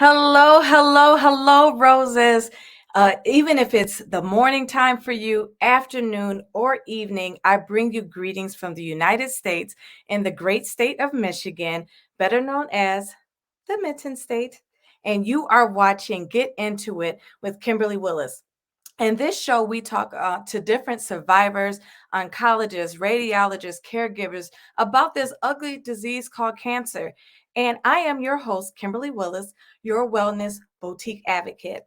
Hello, hello, hello, roses. Even if it's the morning time for you, afternoon, or evening, I bring you greetings from the United States in the great state of Michigan, better known as the Mitten State. And you are watching Get Into It with Kimberly Willis. In this show, we talk to different survivors, oncologists, radiologists, caregivers about this ugly disease called cancer. And I am your host, Kimberly Willis, your wellness boutique advocate.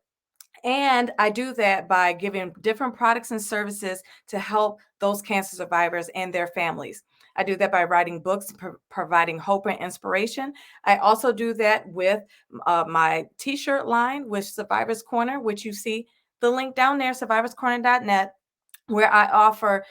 And I do that by giving different products and services to help those cancer survivors and their families. I do that by writing books, providing hope and inspiration. I also do that with my t shirt line with Survivors Corner, which you see the link down there, survivorscorner.net, where I offer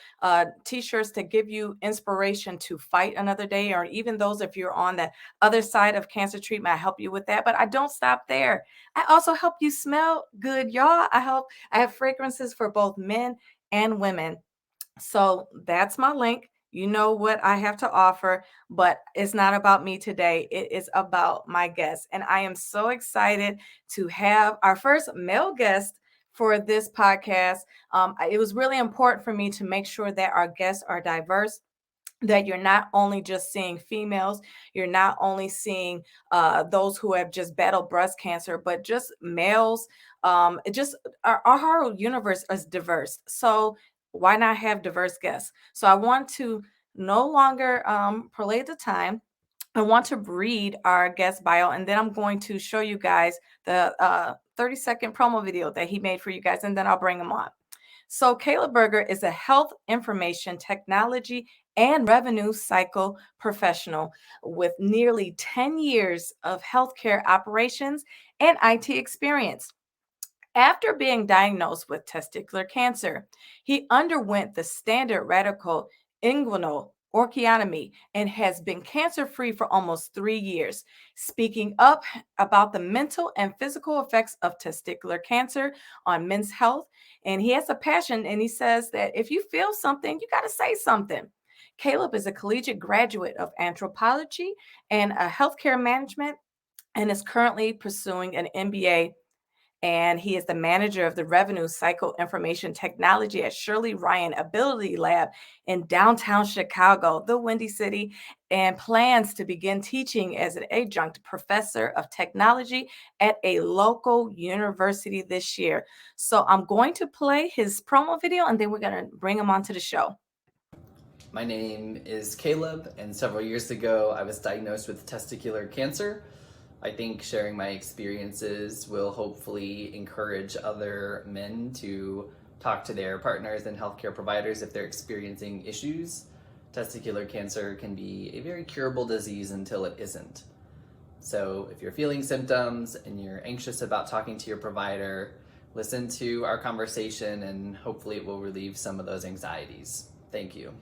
t-shirts to give you inspiration to fight another day, or even those if you're on the other side of cancer treatment, I help you with that. But I don't stop there. I also help you smell good, y'all. I have fragrances for both men and women. So that's my link. You know what I have to offer, but it's not about me today. It is about my guest. And I am so excited to have our first male guest for this podcast. It was really important for me to make sure that our guests are diverse, that you're not only just seeing females, you're not only seeing those who have just battled breast cancer, but just males. It just our whole universe is diverse. So why not have diverse guests? So I want to no longer prolay the time. I want to read our guest bio, and then I'm going to show you guys the 30-second promo video that he made for you guys, and then I'll bring him on. So, Caleb Berger is a health information technology and revenue cycle professional with nearly 10 years of healthcare operations and IT experience. After being diagnosed with testicular cancer, he underwent the standard radical inguinal orchiotomy and has been cancer free for almost 3 years, speaking up about the mental and physical effects of testicular cancer on men's health. And he has a passion, and he says that if you feel something, you got to say something. Caleb is a collegiate graduate of anthropology and a healthcare management and is currently pursuing an MBA, and he is the manager of the Revenue Cycle Information Technology at Shirley Ryan Ability Lab in downtown Chicago, the Windy City, and plans to begin teaching as an adjunct professor of technology at a local university this year. So I'm going to play his promo video, and then we're going to bring him onto the show. My name is Caleb, and several years ago I was diagnosed with testicular cancer. I think sharing my experiences will hopefully encourage other men to talk to their partners and healthcare providers if they're experiencing issues. Testicular cancer can be a very curable disease until it isn't. So if you're feeling symptoms and you're anxious about talking to your provider, listen to our conversation and hopefully it will relieve some of those anxieties. Thank you.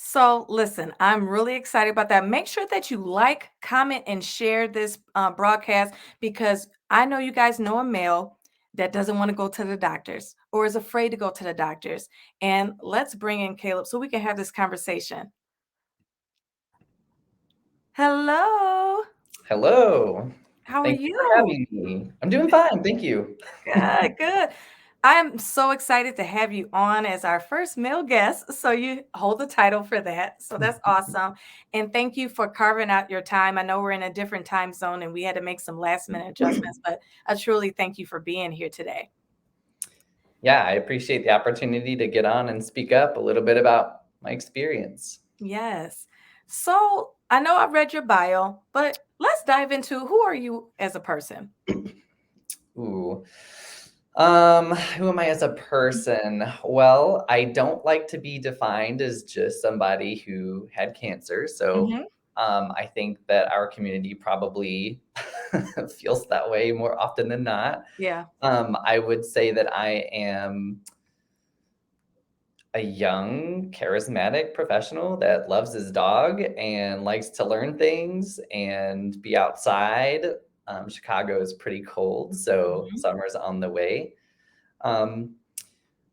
So, listen, I'm really excited about that. Make sure that you like, comment, and share this broadcast, because I know you guys know a male that doesn't want to go to the doctors or is afraid to go to the doctors. And let's bring in Caleb so we can have this conversation. Hello. Hello. How are Thank you for you? having me. I'm doing fine, thank you. Good, good. I'm so excited to have you on as our first male guest. So you hold the title for that. So that's awesome. And thank you for carving out your time. I know we're in a different time zone and we had to make some last minute adjustments, but I truly thank you for being here today. Yeah, I appreciate the opportunity to get on and speak up a little bit about my experience. Yes. So I know I've read your bio, but let's dive into who are you as a person? Ooh. Who am I as a person? Well, I don't like to be defined as just somebody who had cancer. So Mhm. I think that our community probably feels that way more often than not. Yeah. I would say that I am a young, charismatic professional that loves his dog and likes to learn things and be outside. Chicago is pretty cold, so Mhm. summer's on the way. Um,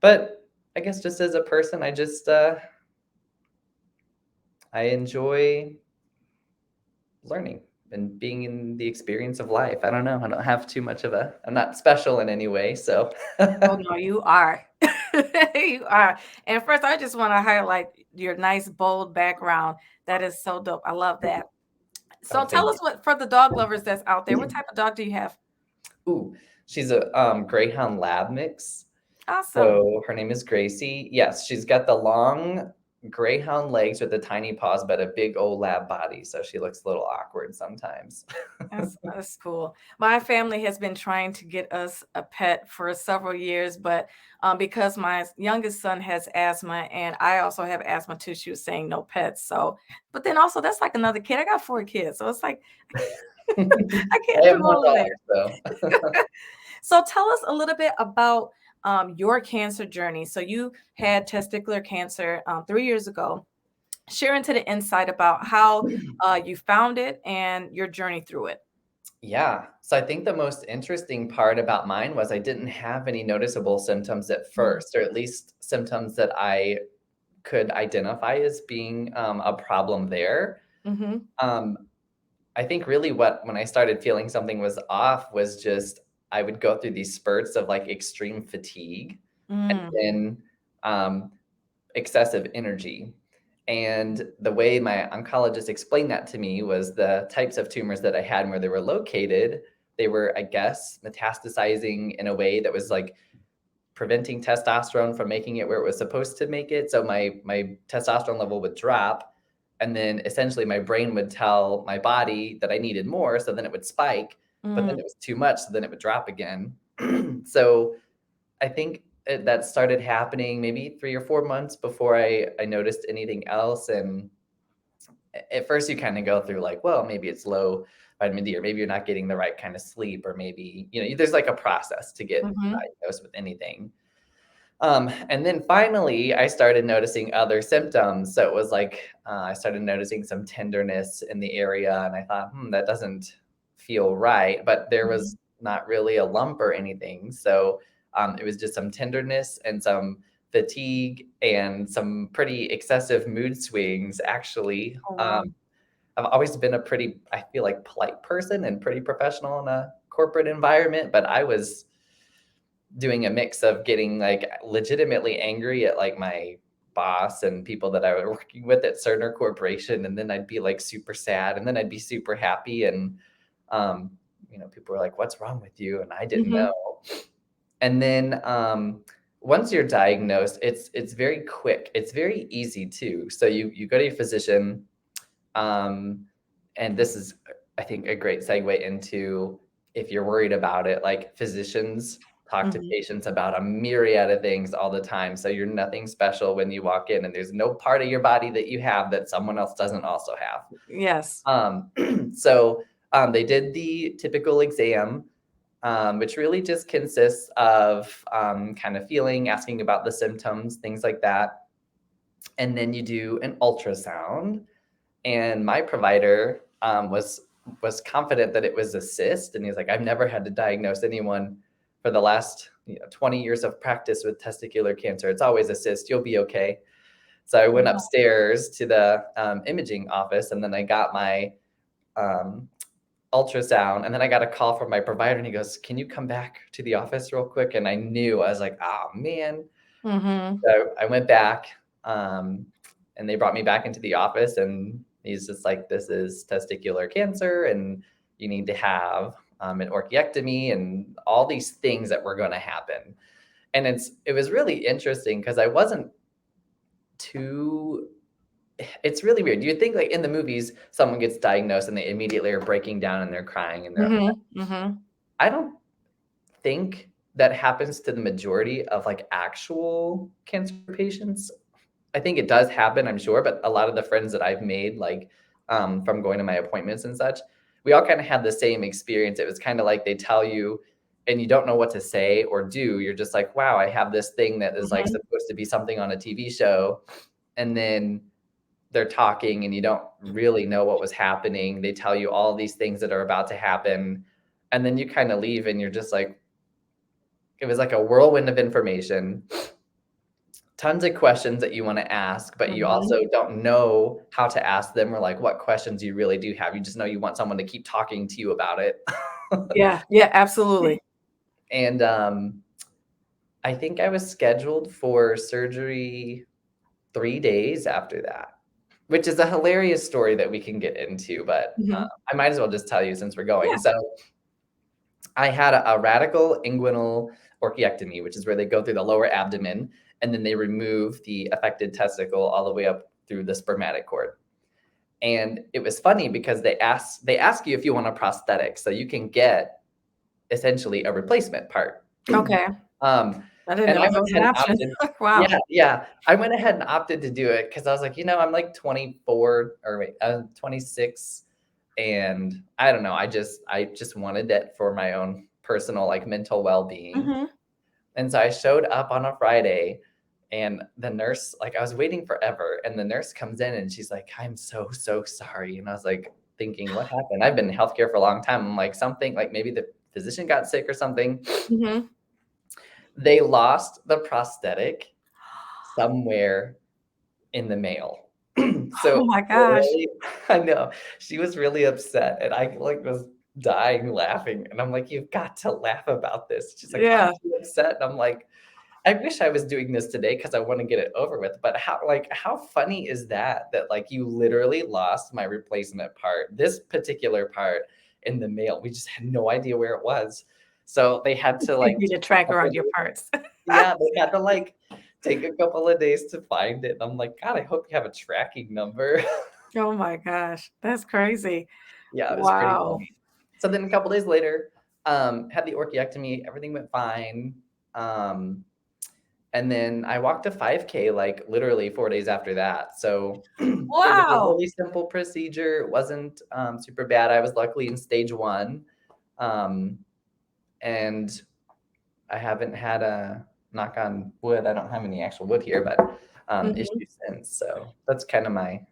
but I guess just as a person, I enjoy learning. and being in the experience of life. I don't know. I don't have too much of I'm not special in any way. So, Oh, no, you are. You are. And first, I just want to highlight your nice, bold background. That is so dope. I love that. oh, So tell thank us what, for the dog lovers that's out there, what you. type of dog do you have? Ooh, she's a Greyhound Lab mix. Awesome. So her name is Gracie. Yes, she's got the long greyhound legs with the tiny paws, but a big old lab body. So she looks a little awkward sometimes. That's cool. My family has been trying to get us a pet for several years, but because my youngest son has asthma and I also have asthma too, she was saying no pets. So, but then also that's like another kid. I got 4 kids, so it's like I I can't have do more all of that. dogs, so So tell us a little bit about your cancer journey. So you had testicular cancer 3 years ago. Share into the insight about how you found it and your journey through it. yeah. So I think the most interesting part about mine was I didn't have any noticeable symptoms at Mm. first, or at least symptoms that I could identify as being a problem there. Mhm. Um, I think really when I started feeling something was off was just I would go through these spurts of like extreme fatigue and Mm. then um, excessive energy. And the way my oncologist explained that to me was the types of tumors that I had and where they were located. They were, I guess, metastasizing in a way that was like preventing testosterone from making it where it was supposed to make it. So my testosterone level would drop, and then essentially my brain would tell my body that I needed more, so then it would spike, but then Mm. it was too much, so then it would drop again. So I think that started happening maybe 3 or 4 months before I noticed anything else. And at first you kind of go through like, well, maybe it's low vitamin D, or maybe you're not getting the right kind of sleep, or maybe, there's like a process to get Mhm. diagnosed with anything. And then finally, I started noticing other symptoms. So it was like I started noticing some tenderness in the area, and I thought, that doesn't feel right. But there was Mhm. not really a lump or anything. So it was just some tenderness and some fatigue and some pretty excessive mood swings, actually. Oh, wow. I've always been a pretty, I feel like, polite person and pretty professional in a corporate environment, but I was doing a mix of getting like legitimately angry at like my boss and people that I was working with at Cerner Corporation, and then I'd be like super sad, and then I'd be super happy, and um, people were like, "What's wrong with you?" And I didn't Mhm. know. And then once you're diagnosed, it's very quick. It's very easy too. So you go to your physician, um, and this is, I think, a great segue into if you're worried about it, like physicians talk to Mhm. patients about a myriad of things all the time. So you're nothing special when you walk in, and there's no part of your body that you have that someone else doesn't also have. Yes. So they did the typical exam, which really just consists of kind of feeling, asking about the symptoms, things like that. And then you do an ultrasound, and my provider was confident that it was a cyst, and he's like, I've never had to diagnose anyone for the last 20 years of practice with testicular cancer. It's always a cyst. You'll be okay. So I went Wow. upstairs to the imaging office, and then I got my um, ultrasound, and then I got a call from my provider, and he goes, "Can you come back to the office real quick?" And I knew, I was like, "Oh man." Mhm. So I went back, um, and they brought me back into the office, and he's just like, "This is testicular cancer, and you need to have an orchiectomy, and all these things that were going to happen." And it was really interesting because I wasn't too. It's really weird. You think like in the movies, someone gets diagnosed and they immediately are breaking down and they're crying and they're. Mhm. Mhm. I don't think that happens to the majority of like actual cancer patients. I think it does happen, I'm sure, but a lot of the friends that I've made, like, from going to my appointments and such, we all kinda had the same experience. It was kinda like they tell you and you don't know what to say or do. You're just like, "Wow, I have this thing that is, like, Mhm. supposed to be something on a TV show," and then they're talking and you don't really know what was happening. They tell you all these things that are about to happen, and then you kinda leave and you're just like it was like a whirlwind of information. tons of questions that you want to ask, but you Mhm. also don't know how to ask them or like what questions you really do have. You just know you want someone to keep talking to you about it. Yeah, yeah, absolutely. And I think I was scheduled for surgery 3 days after that, which is a hilarious story that we can get into, but Mhm. I might as well just tell you since we're going. Yeah. So I had a radical inguinal orchiectomy, which is where they go through the lower abdomen and then they remove the affected testicle all the way up through the spermatic cord. And it was funny because they ask you if you want a prosthetic, so you can get essentially a replacement part. Okay. um, I didn't and know I that went was an ahead and option. opted. Wow. Yeah, yeah. I went ahead and opted to do it because I was like, I'm like 24 or wait, 26, and I don't know. I just wanted that for my own personal like mental well-being. Mhm. And so I showed up on a Friday and the nurse, like I was waiting forever, and the nurse comes in and she's like, "I'm so, so sorry." And I was like thinking, what happened? I've been in healthcare for a long time. I'm like, something like maybe the physician got sick or something. Mhm. They lost the prosthetic somewhere in the mail. Oh So my gosh. literally, I know she was really upset, and I like was dying laughing. And I'm like, "You've got to laugh about this." She's like, "I'm Yeah. too upset." And I'm like, I wish I was doing this today because I want to get it over with. But how funny is that? That like you literally lost my replacement part, this particular part in the mail. We just had no idea where it was. So they had to You like need to take a track couple around of your days. parts. Yeah, they had to like take a couple of days to find it. I'm like, God, I hope you have a tracking number. Oh my gosh. That's crazy. Yeah, it was pretty Wow. funny. So then a couple days later, had the orchiectomy, everything went fine. Um, And then I walked a 5K like literally 4 days after that. So it was a Wow. really simple procedure. It wasn't super bad. I was luckily in stage one. Um, and I haven't had a knock on wood. I don't have any actual wood here, but Mhm. issues since. So that's kind of my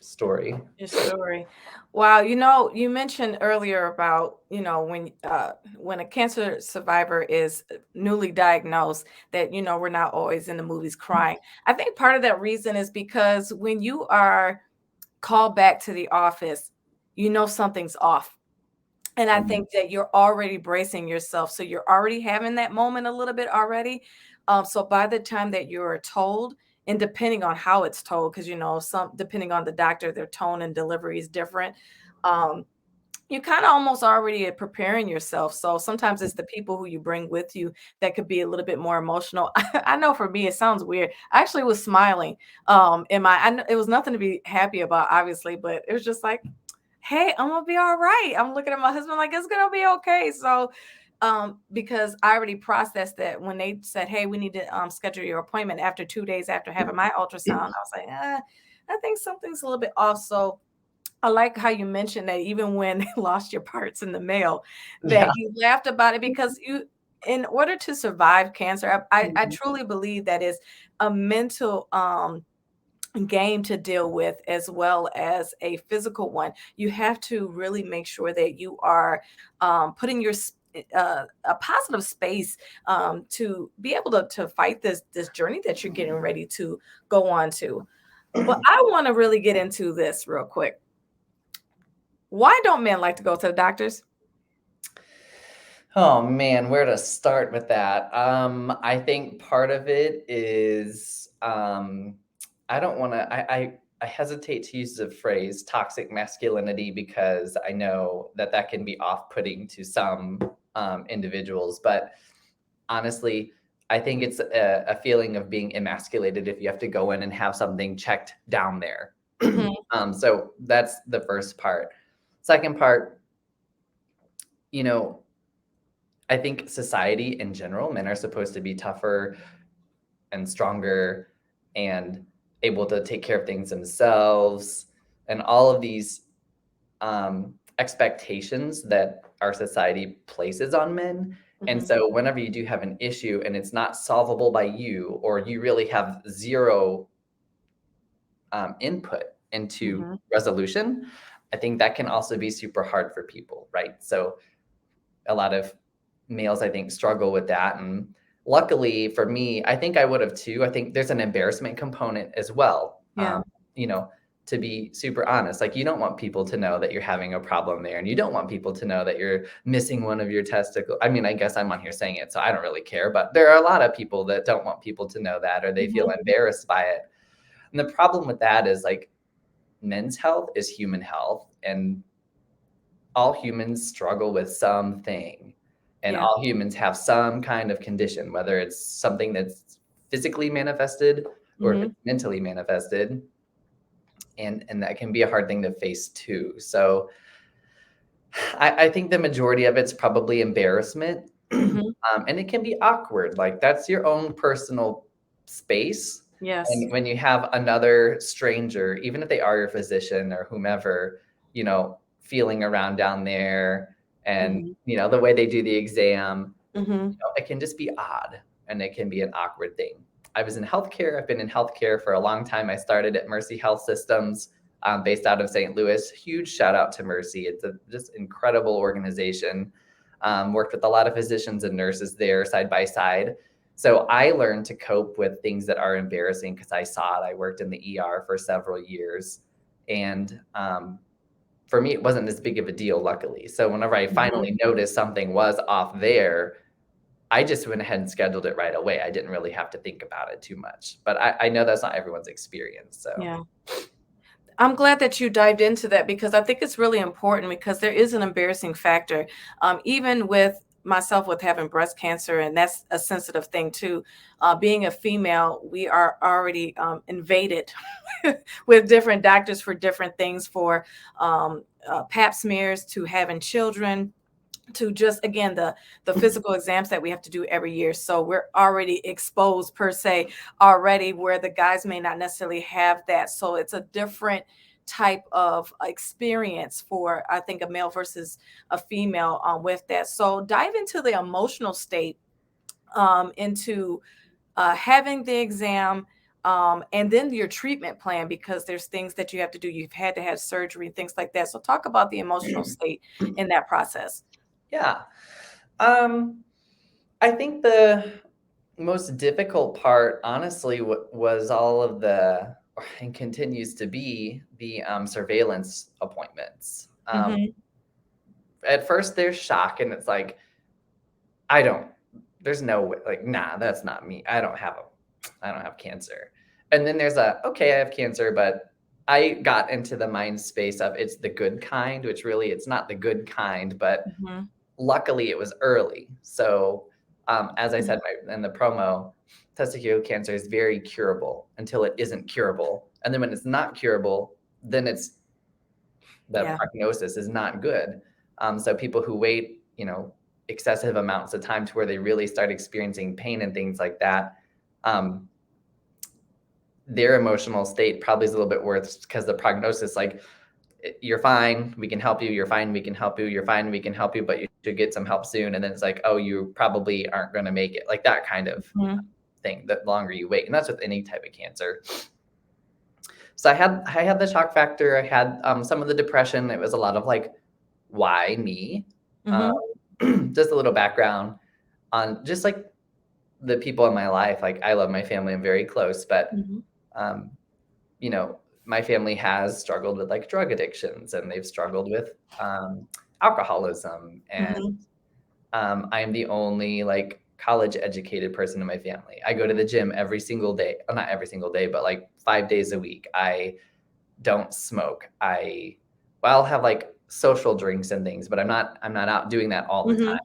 story. Your story. Wow, you mentioned earlier about, when a cancer survivor is newly diagnosed, that, we're not always in the movies crying. I think part of that reason is because when you are called back to the office, something's off. And I Mhm. think that you're already bracing yourself. So you're already having that moment a little bit already. So by the time that you're told, and depending on how it's told, because some depending on the doctor, their tone and delivery is different. Um, you kind of almost already are preparing yourself. So sometimes it's the people who you bring with you that could be a little bit more emotional. I know for me, it sounds weird. I actually was smiling. It was nothing to be happy about, obviously, but it was just like, hey, I'm gonna be all right. I'm looking at my husband like it's gonna be okay. So, because I already processed that when they said, hey, we need to schedule your appointment after 2 days after having my ultrasound, I was like, I think something's a little bit off. So I like how you mentioned that even when they lost your parts in the mail, that Yeah. you laughed about it because in order to survive cancer, I Mhm. truly believe that is a mental game to deal with as well as a physical one. You have to really make sure that you are putting a positive space to be able to fight this journey that you're getting ready to go on to. But I want to really get into this real quick. Why don't men like to go to the doctors? Oh man, where to start with that? I think part of it is I don't want to. I hesitate to use the phrase toxic masculinity because I know that that can be off-putting to some individuals. But honestly, I think it's a feeling of being emasculated if you have to go in and have something checked down there. Mhm, So that's the first part. Second part, you know, I think society in general, men are supposed to be tougher and stronger and able to take care of things themselves and all of these expectations that our society places on men. And mhm, so, whenever you do have an issue and it's not solvable by you, or you really have zero input into mhm. resolution, I think that can also be super hard for people, right? So, a lot of males, I think, struggle with that. And luckily for me, I think I would have too. I think there's an embarrassment component as well. Yeah. You know, to be super honest, like you don't want people to know that you're having a problem there, and you don't want people to know that you're missing one of your testicles. I mean, I guess I'm on here saying it, so I don't really care, but there are a lot of people that don't want people to know that, or they feel Mhm. embarrassed by it. And the problem with that is like men's health is human health, and all humans struggle with something, and Yeah. all humans have some kind of condition, whether it's something that's physically manifested or if Mhm. it's mentally manifested, and that can be a hard thing to face too. So I think the majority of it's probably embarrassment, Mhm. and it can be awkward. Like that's your own personal space, Yes. and when you have another stranger, even if they are your physician or whomever, feeling around down there, and Mhm. the way they do the exam, Mhm. it can just be odd, and it can be an awkward thing. I was in healthcare. I've been in healthcare for a long time. I started at Mercy Health Systems, based out of St. Louis. Huge shout out to Mercy. It's a just incredible organization. Worked with a lot of physicians and nurses there side by side. So I learned to cope with things that are embarrassing because I saw it. I worked in the ER for several years. And for me, it wasn't as big of a deal, luckily. So whenever I Mhm. finally noticed something was off there, I just went ahead and scheduled it right away. I didn't really have to think about it too much. But I know that's not everyone's experience. So, Yeah. I'm glad that you dived into that because I think it's really important because there is an embarrassing factor. Even with myself with having breast cancer, and that's a sensitive thing too. Being a female, we are already invaded with different doctors for different things, for pap smears to having children to just again the physical exams that we have to do every year, so we're already exposed per se already, where the guys may not necessarily have that, so it's a different type of experience for, I think, a male versus a female with that. So dive into the emotional state, into having the exam, and then your treatment plan, because there's things that you have to do. You've had to have surgery, things like that. So talk about the emotional state in that process. yeah. Um, I think the most difficult part, honestly, was all of the, and continues to be, the surveillance appointments. Hmm. At first, there's shock, and it's like, I don't, there's no way, like, nah, that's not me. I don't have cancer. And then there's okay, I have cancer, but I got into the mind space of it's the good kind, which really it's not the good kind, but Hmm. luckily it was early. So, as I Mhm. said in the promo, testicular cancer is very curable until it isn't curable. And then when it's not curable, then the Yeah. prognosis is not good. So people who wait, excessive amounts of time to where they really start experiencing pain and things like that, um, their emotional state probably is a little bit worse because the prognosis, like, you're fine, we can help you, you're fine, we can help you, you're fine, we can help you, but you should get some help soon. And then it's like, oh, you probably aren't going to make it, like that kind of Mhm. thing, the longer you wait. And that's with any type of cancer. So I had the shock factor. I had some of the depression. It was a lot of like, why me? Um, Mhm. just a little background on just like the people in my life. Like I love my family. I'm very close, but Mhm. um, my family has struggled with like drug addictions, and they've struggled with alcoholism. And Mhm. I'm the only like college educated person in my family. I go to the gym every single day. Well, not every single day, but like 5 days a week. I don't smoke. I'll have like social drinks and things, but I'm not out doing that all the time. Mhm.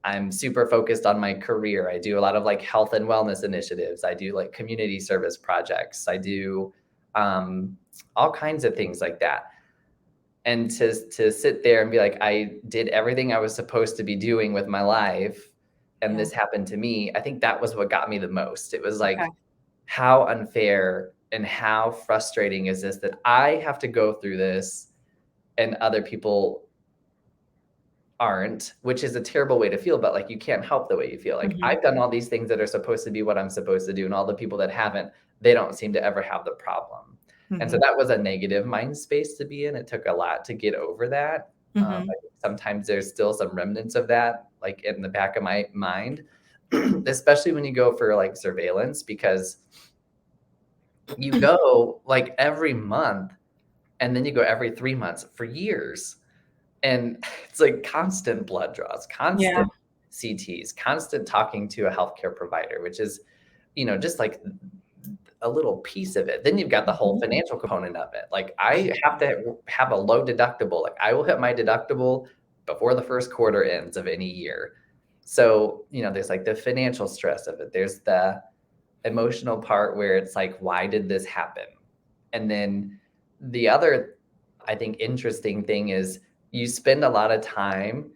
I'm super focused on my career. I do a lot of like health and wellness initiatives. I do like community service projects. I do all kinds of things like that. And to sit there and be like, I did everything I was supposed to be doing with my life, and Yeah. this happened to me. I think that was what got me the most. It was Okay. like, how unfair and how frustrating is this that I have to go through this and other people aren't, which is a terrible way to feel, but like you can't help the way you feel. Like Mhm. I've done all these things that are supposed to be what I'm supposed to do, and all the people that haven't, they don't seem to ever have the problem. And so Mhm. that was a negative mind space to be in. It took a lot to get over that. I Mhm. think sometimes there's still some remnants of that, like in the back of my mind. especially when you go for like surveillance, because you go like every month and then you go every 3 months for years. And it's like constant blood draws, Yeah. constant CTs, constant talking to a healthcare provider, which is, just like a little piece of it. Then you've got the whole Mhm. financial component of it. Like I have to have a low deductible. Like I will hit my deductible before the first quarter ends of any year. So, there's like the financial stress of it. There's the emotional part where it's like, why did this happen? And then the other, I think, interesting thing is you spend a lot of time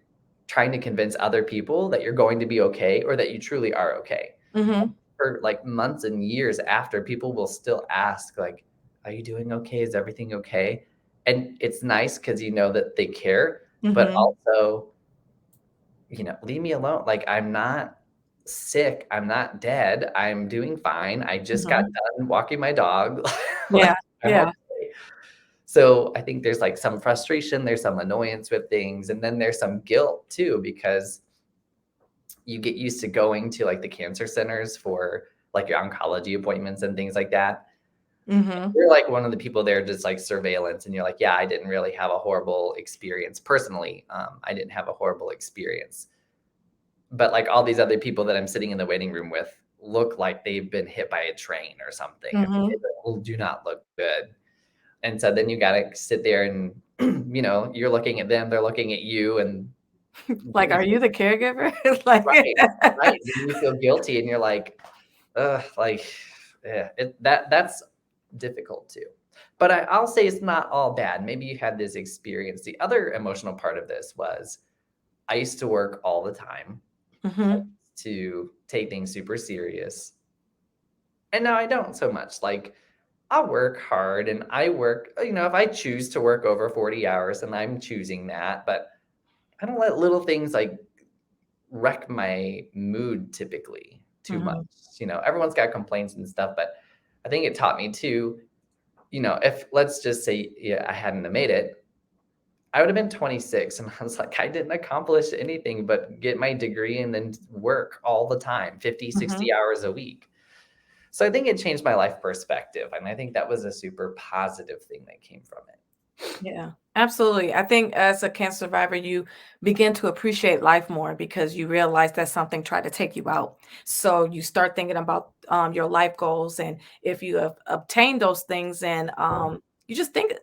trying to convince other people that you're going to be okay or that you truly are okay. Mhm. For like months and years after, people will still ask, like, are you doing okay? Is everything okay? And it's nice because you know that they care, but Mhm. also, leave me alone. Like, I'm not sick. I'm not dead. I'm doing fine. I just got Mhm. done walking my dog. Yeah. Like, I'm Yeah. okay. So I think there's like some frustration, there's some annoyance with things, and then there's some guilt too, because you get used to going to like the cancer centers for like your oncology appointments and things like that. Mhm. You're like one of the people there, just like surveillance, and you're like, yeah, I didn't really have a horrible experience personally. I didn't have a horrible experience, but like all these other people that I'm sitting in the waiting room with look like they've been hit by a train or something. Mhm. They do not look good. And so then you got to sit there and, you're looking at them, they're looking at you, and Like, are you the caregiver? Like right, right. Then you feel guilty and you're like, ugh, like, yeah, that's difficult too. But I'll say it's not all bad. Maybe you had this experience. The other emotional part of this was I used to work all the time Mhm. to take things super serious. And now I don't so much. Like, I'll work hard and I work, if I choose to work over 40 hours and I'm choosing that, but I don't let little things like wreck my mood typically too much. Mhm. Everyone's got complaints and stuff, but I think it taught me to, if let's just say, yeah, I hadn't have made it, I would have been 26 and I was like, I didn't accomplish anything but get my degree and then work all the time, 50, Mhm. 60 hours a week. So I think it changed my life perspective. And I think that was a super positive thing that came from it. Yeah, absolutely. I think as a cancer survivor, you begin to appreciate life more because you realize that something tried to take you out. So you start thinking about your life goals, and if you have obtained those things, and you just think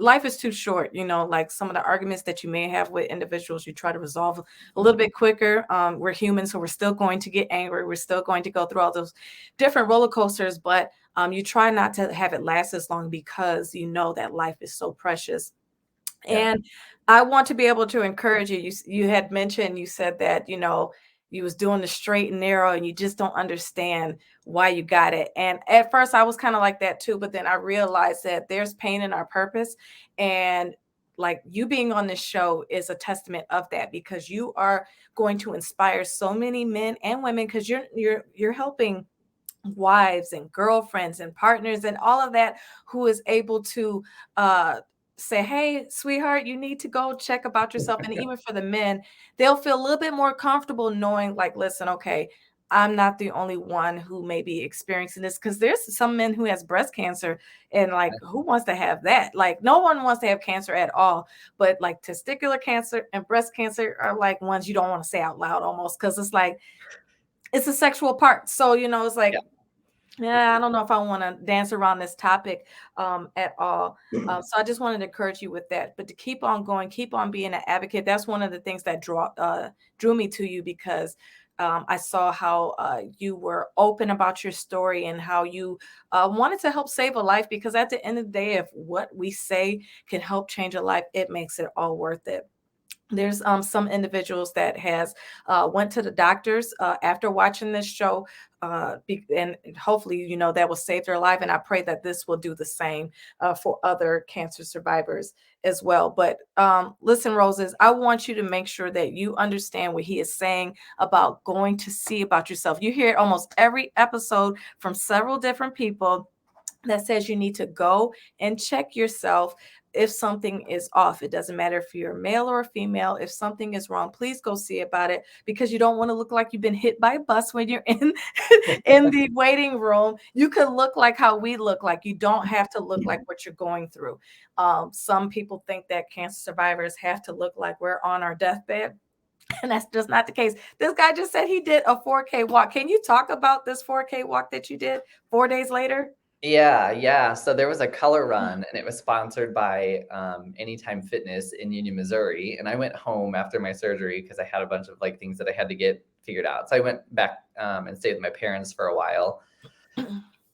life is too short. Like some of the arguments that you may have with individuals, you try to resolve a little bit quicker. We're humans, so we're still going to get angry. We're still going to go through all those different roller coasters, but you try not to have it last as long because you know that life is so precious. Yeah. And I want to be able to encourage you. You had mentioned, you said that, you was doing the straight and narrow and you just don't understand why you got it. And at first I was kind of like that too, but then I realized that there's pain in our purpose. And like you being on this show is a testament of that because you are going to inspire so many men and women because you're helping wives and girlfriends and partners and all of that who is able to uh say, hey sweetheart, you need to go check about yourself. And even for the men, they'll feel a little bit more comfortable knowing, like, listen, okay, I'm not the only one who may be experiencing this, because there's some men who has breast cancer, and like, who wants to have that? Like, no one wants to have cancer at all, but like testicular cancer and breast cancer are like ones you don't want to say out loud almost, because it's like it's a sexual part. So it's Yeah. like, yeah, I don't know if I want to dance around this topic at all. So I just wanted to encourage you with that, but to keep on going, keep on being an advocate. That's one of the things that drew me to you, because I saw how you were open about your story and how you wanted to help save a life. Because at the end of the day, if what we say can help change a life, it makes it all worth it. There's some individuals that has went to the doctors after watching this show, and hopefully that will save their life, and I pray that this will do the same for other cancer survivors as well. But listen, Roses, I want you to make sure that you understand what he is saying about going to see about yourself. You hear it almost every episode from several different people that says you need to go and check yourself if something is off. It doesn't matter if you're male or female. If something is wrong, please go see about it, because you don't want to look like you've been hit by a bus when you're in in the waiting room. You could look like how we look like. You don't have to look like what you're going through. Some people think that cancer survivors have to look like we're on our deathbed. And that's just not the case. This guy just said he did a 4K walk. Can you talk about this 4K walk that you did 4 days later? Yeah. So there was a color run, and it was sponsored by Anytime Fitness in Union, Missouri. And I went home after my surgery because I had a bunch of like things that I had to get figured out. So I went back and stayed with my parents for a while,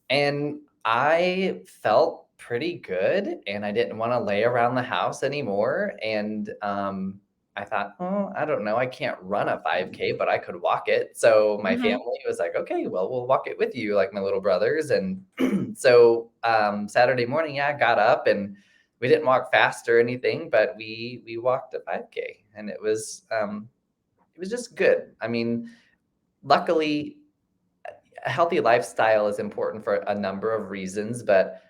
and I felt pretty good, and I didn't want to lay around the house anymore. And I thought, oh, I don't know, I can't run a 5K, but I could walk it. So my Mm-hmm. family was like, okay, well, we'll walk it with you, like my little brothers. And so Saturday morning, yeah, I got up, and we didn't walk fast or anything, but we walked a 5K, and it was just good. I mean, luckily, a healthy lifestyle is important for a number of reasons, but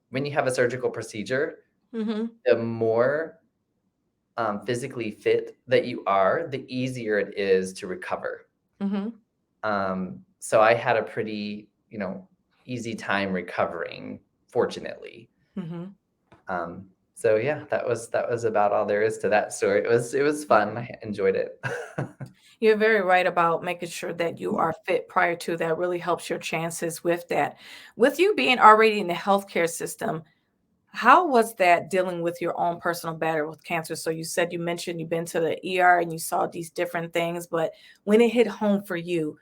when you have a surgical procedure, Mm-hmm. the more physically fit that you are, the easier it is to recover. Mm-hmm. So I had a pretty, easy time recovering, fortunately. Mm-hmm. So yeah, that was about all there is to that story. It was fun. I enjoyed it. You're very right about making sure that you are fit prior to that. Really helps your chances with that. With you being already in the healthcare system, how was that dealing with your own personal battle with cancer? So you said you mentioned you've been to the ER and you saw these different things, but when it hit home for you,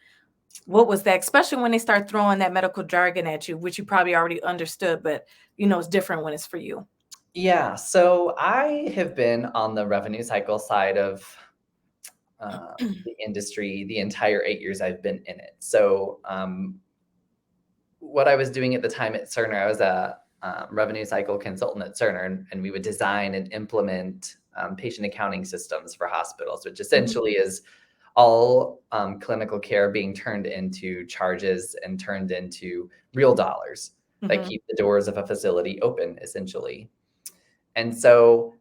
what was that? Especially when they start throwing that medical jargon at you, which you probably already understood, but it's different when it's for you. Yeah, so I have been on the revenue cycle side of the industry the entire 8 years I've been in it. So what I was doing at the time at Cerner, I was a revenue cycle consultant at Cerner, and we would design and implement patient accounting systems for hospitals, which Mhm, essentially is all clinical care being turned into charges and turned into real dollars that mhm, keep the doors of a facility open, essentially. And so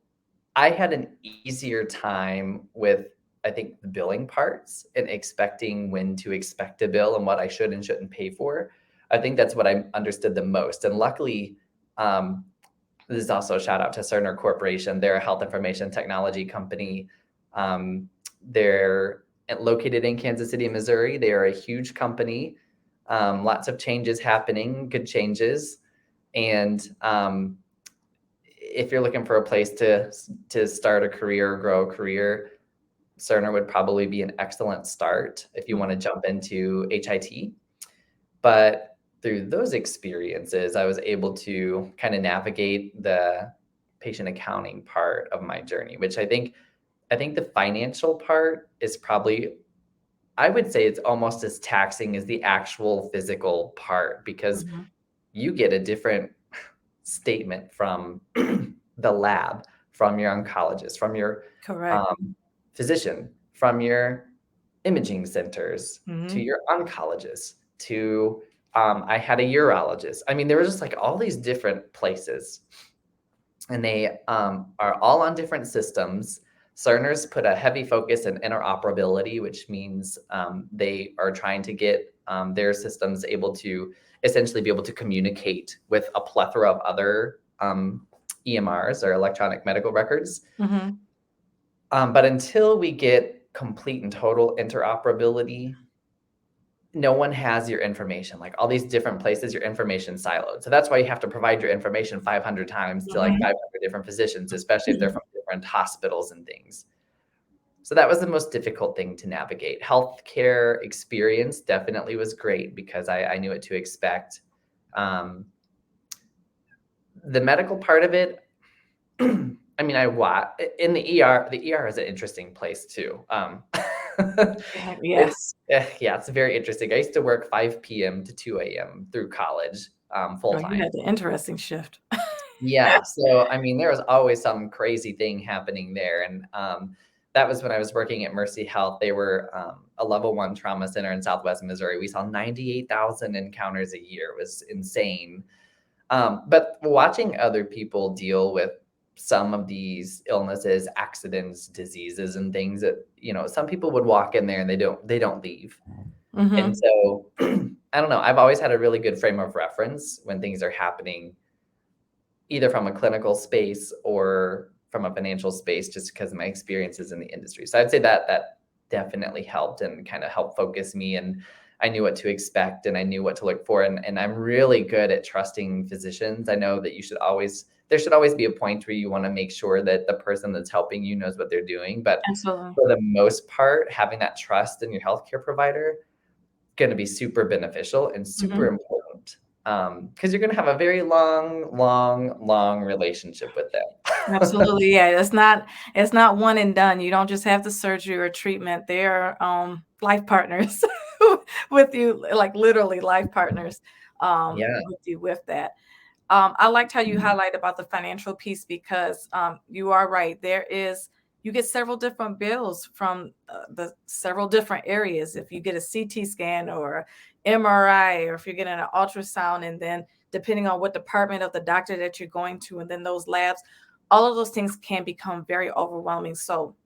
I had an easier time with, I think, the billing parts and expecting when to expect a bill and what I should and shouldn't pay for. I think that's what I understood the most. And luckily, um, this is also a shout out to Cerner Corporation. They're a health information technology company. They're located in Kansas City, Missouri. They are a huge company. Lots of changes happening, good changes. And if you're looking for a place to start a career, grow a career, Cerner would probably be an excellent start if you want to mhm, jump into HIT. But through those experiences, I was able to kind of navigate the patient accounting part of my journey, which I think the financial part is probably, I would say it's almost as taxing as the actual physical part, because mhm. you get a different statement from the lab, from your oncologist, from your Correct. physician, from your imaging centers, to Mhm, your oncologist, to I had a urologist. I mean, there were just like all these different places, and they are all on different systems. Cerner's put a heavy focus in interoperability, which means they are trying to get their systems able to essentially be able to communicate with a plethora of other EMRs, or electronic medical records. mhm, But until we get complete and total interoperability, no one has your information. Like all these different places, your information siloed. So that's why you have to provide your information 500 times to like mhm. 500 different physicians, especially if they're from different hospitals and things. So that was the most difficult thing to navigate. Healthcare experience definitely was great because I knew what to expect. Um, the medical part of it, I mean, I wa in the ER. The ER is an interesting place too. Yeah, yeah. Yeah, it's very interesting. I used to work 5 p.m. to 2 a.m. through college, full Oh, you time. had the interesting shift. Yeah, so I mean, there was always some crazy thing happening there, and that was when I was working at Mercy Health. They were a level one trauma center in Southwest Missouri. We saw 98,000 encounters a year. It was insane. But watching other people deal with some of these illnesses, accidents, diseases, and things that, some people would walk in there and they don't leave. And Mm-hmm. so I don't know. I've always had a really good frame of reference when things are happening, either from a clinical space or from a financial space, just because of my experiences in the industry. So I'd say that definitely helped and kind of helped focus me. And I knew what to expect and I knew what to look for. And I'm really good at trusting physicians. I know that there should always be a point where you want to make sure that the person that's helping you knows what they're doing. But Absolutely. for the most part, having that trust in your healthcare provider going to be super beneficial and super Mm-hmm. important, because you're going to have a very long relationship with them. Absolutely. Yeah. It's not one and done. You don't just have the surgery or treatment. They're life partners with you, like literally life partners Yeah. with you with that. I liked how you highlight about the financial piece because you are right. You get several different bills from the several different areas. If you get a CT scan or MRI, or if you're getting an ultrasound, and then depending on what department of the doctor that you're going to, and then those labs, all of those things can become very overwhelming. So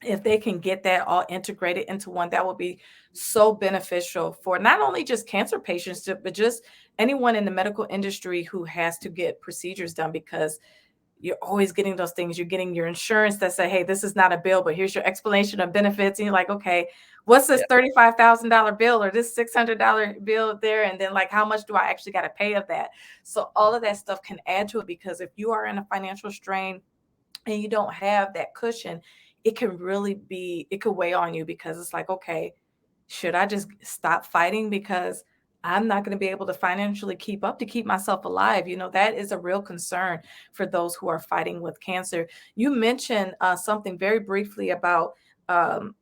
if they can get that all integrated into one, that would be so beneficial for not only just cancer patients, but just anyone in the medical industry who has to get procedures done, because you're always getting those things. You're getting your insurance that say, hey, this is not a bill, but here's your explanation of benefits. And you're like, okay, what's this Yeah. $35,000 bill or this $600 bill there? And then, like, how much do I actually got to pay of that? So all of that stuff can add to it, because if you are in a financial strain and you don't have that cushion, it could weigh on you, because it's like, okay, should I just stop fighting because I'm not going to be able to financially keep up to keep myself alive? That is a real concern for those who are fighting with cancer. You mentioned something very briefly about um,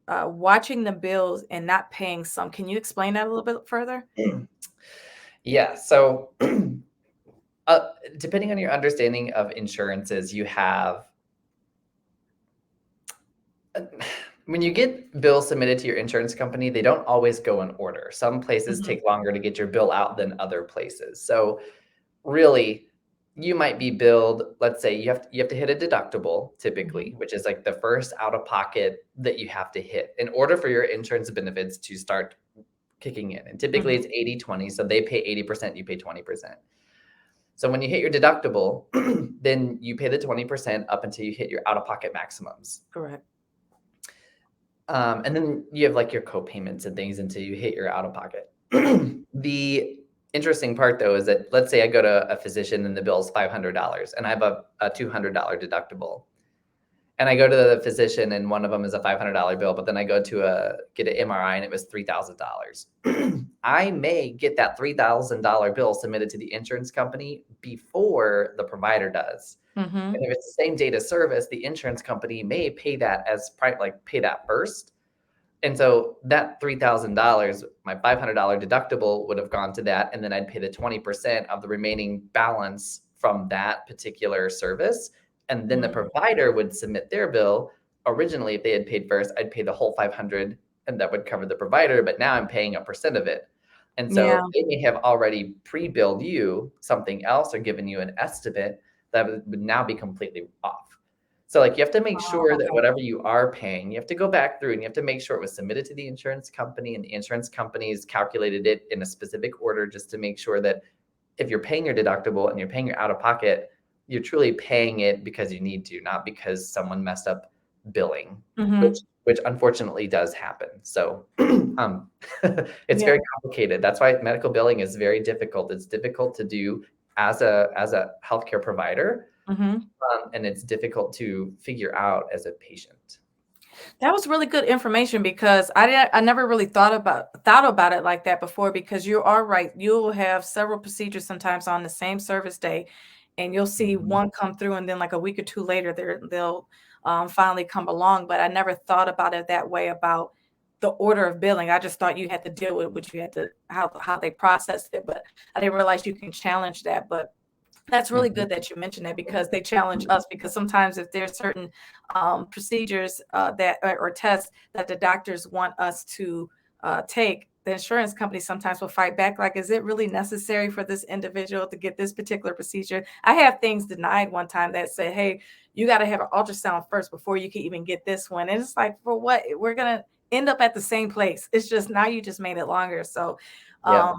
watching the bills and not paying some. Can you explain that a little bit further? Yeah. So, depending on your understanding of insurances, you have when you get bills submitted to your insurance company, they don't always go in order. Some places Hmm. take longer to get your bill out than other places. So really, you might be billed, let's say you have to hit a deductible typically, Hmm. which is like the first out of pocket that you have to hit in order for your insurance benefits to start kicking in. And typically Hmm. it's 80/20, so they pay 80%, you pay 20%. So when you hit your deductible, then you pay the 20% up until you hit your out of pocket maximums. Correct. And then you have like your co-payments and things until you hit your out of pocket. The interesting part though is that, let's say I go to a physician and the bill is $500 and I have a $200 deductible. And I go to the physician and one of them is a $500 bill, but then I go to get an MRI and it was $3,000. I may get that $3,000 bill submitted to the insurance company before the provider does. Hmm. And if it's the same date of service, the insurance company may pay that pay that first. And so that $3,000, my $500 deductible would have gone to that, and then I'd pay the 20% of the remaining balance from that particular service. And then the provider would submit their bill. Originally, if they had paid first, I'd pay the whole 500, and that would cover the provider. But now I'm paying a percent of it, and Yeah. so they may have already pre-billed you something else or given you an estimate that would now be completely off. So, like, you have to make Oh, sure that okay. whatever you are paying, you have to go back through and you have to make sure it was submitted to the insurance company and the insurance companies calculated it in a specific order, just to make sure that if you're paying your deductible and you're paying your out of pocket, you're truly paying it because you need to, not because someone messed up billing, which Hmm. which unfortunately does happen. So, it's Yeah. very complicated. That's why medical billing is very difficult. It's difficult to do as a healthcare provider, Hmm. and it's difficult to figure out as a patient. That was really good information, because I never really thought about it like that before, because you are right. You'll have several procedures sometimes on the same service day, and you'll see Mhm. one come through, and then like a week or two later they'll finally come along. But I never thought about it that way, about the order of billing. I just thought you had to deal with what you had to, how they processed it, but I didn't realize you can challenge that. But that's really Mhm. good that you mentioned that, because they challenge us, because sometimes if there's certain procedures or tests that the doctors want us to take, the insurance company sometimes will fight back, like, is it really necessary for this individual to get this particular procedure? I have things denied one time that say, hey, you got to have an ultrasound first before you can even get this one. And it's like, for what? We're going to end up at the same place. It's just now you just made it longer. So, Yep.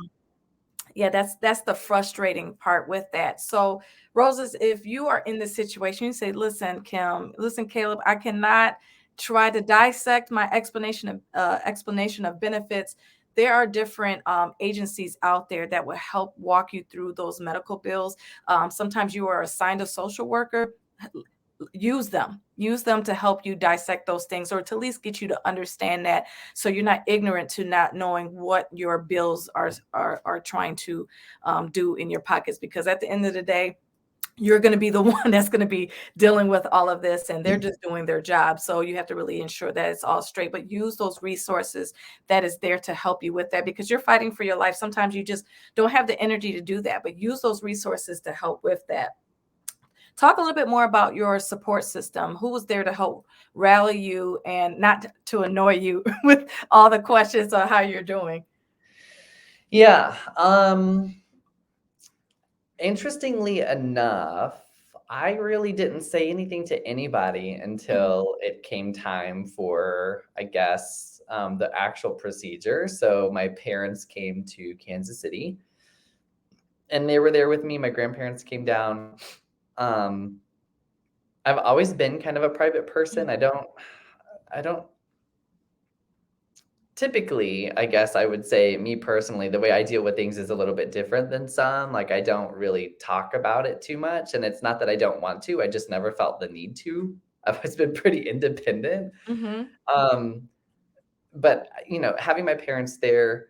yeah, that's the frustrating part with that. So, Roses, if you are in this situation, you say, listen, Kim, listen, Caleb, I cannot try to dissect my explanation of benefits. There are different agencies out there that will help walk you through those medical bills. Sometimes you are assigned a social worker. Use them to help you dissect those things, or to at least get you to understand that, so you're not ignorant to not knowing what your bills are trying to do in your pockets, because at the end of the day, you're going to be the one that's going to be dealing with all of this, and they're just doing their job. So you have to really ensure that it's all straight, but use those resources that is there to help you with that, because you're fighting for your life. Sometimes you just don't have the energy to do that, but use those resources to help with that. Talk a little bit more about your support system. Who was there to help rally you and not to annoy you with all the questions on how you're doing? Yeah. Interestingly enough, I really didn't say anything to anybody Mhm, until it came time for, I guess, the actual procedure. So my parents came to Kansas City and they were there with me. My grandparents came down. Um, I've always been kind of a private person. I don't typically, I guess I would say, me personally, the way I deal with things is a little bit different than some. Like, I don't really talk about it too much, and it's not that I don't want to, I just never felt the need to. I've always been pretty independent. mhm, Um, but, having my parents there,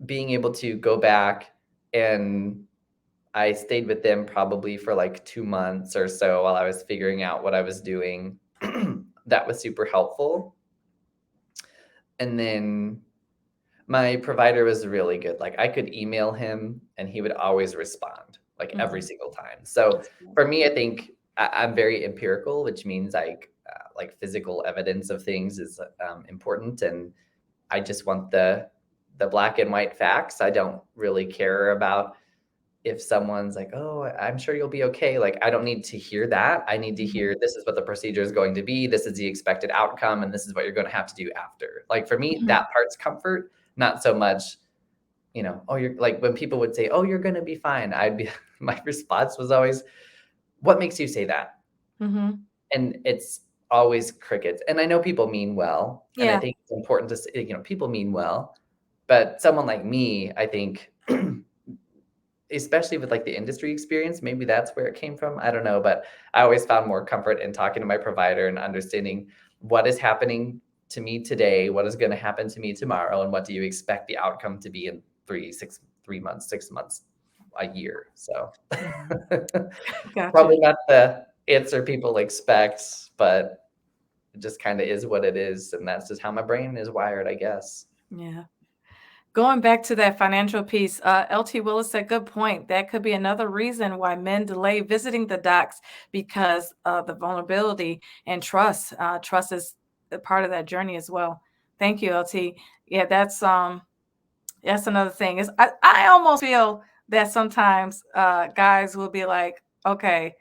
being able to go back, and I stayed with them probably for, like, 2 months or so while I was figuring out what I was doing. That was super helpful. And then my provider was really good. Like, I could email him and he would always respond, like, every mhm. single time. So, That's good. for me, I think I'm very empirical, which means, like, physical evidence of things is, important, and I just want the black and white facts. I don't really care about if someone's like, "Oh, I'm sure you'll be okay." Like, I don't need to hear that. I need to Mhm, hear, "This is what the procedure is going to be. This is the expected outcome, and this is what you're gonna have to do after." Like, for me, mhm, that part's comfort, not so much, "Oh, you're," like, when people would say, "Oh, you're gonna be fine," I'd be my response was always, "What makes you say that?" mhm. And it's always crickets. And I know people mean well, and I Yeah. think it's important to say, people mean well, but someone like me, I think, especially with, like, the industry experience, maybe that's where it came from, I don't know, but I always found more comfort in talking to my provider and understanding what is happening to me today, what is gonna happen to me tomorrow, and what do you expect the outcome to be in 3 months, 6 months, a year, so Mhm. Gotcha. probably not the answer people expect, but it just kinda is what it is, and that's just how my brain is wired, I guess. Yeah. Going back to that financial piece, LT Willis said, good point. That could be another reason why men delay visiting the docs, because the vulnerability and trust. Trust is a part of that journey as well. Thank you, LT. Yeah, that's another thing. Is I almost feel that sometimes guys will be like, okay,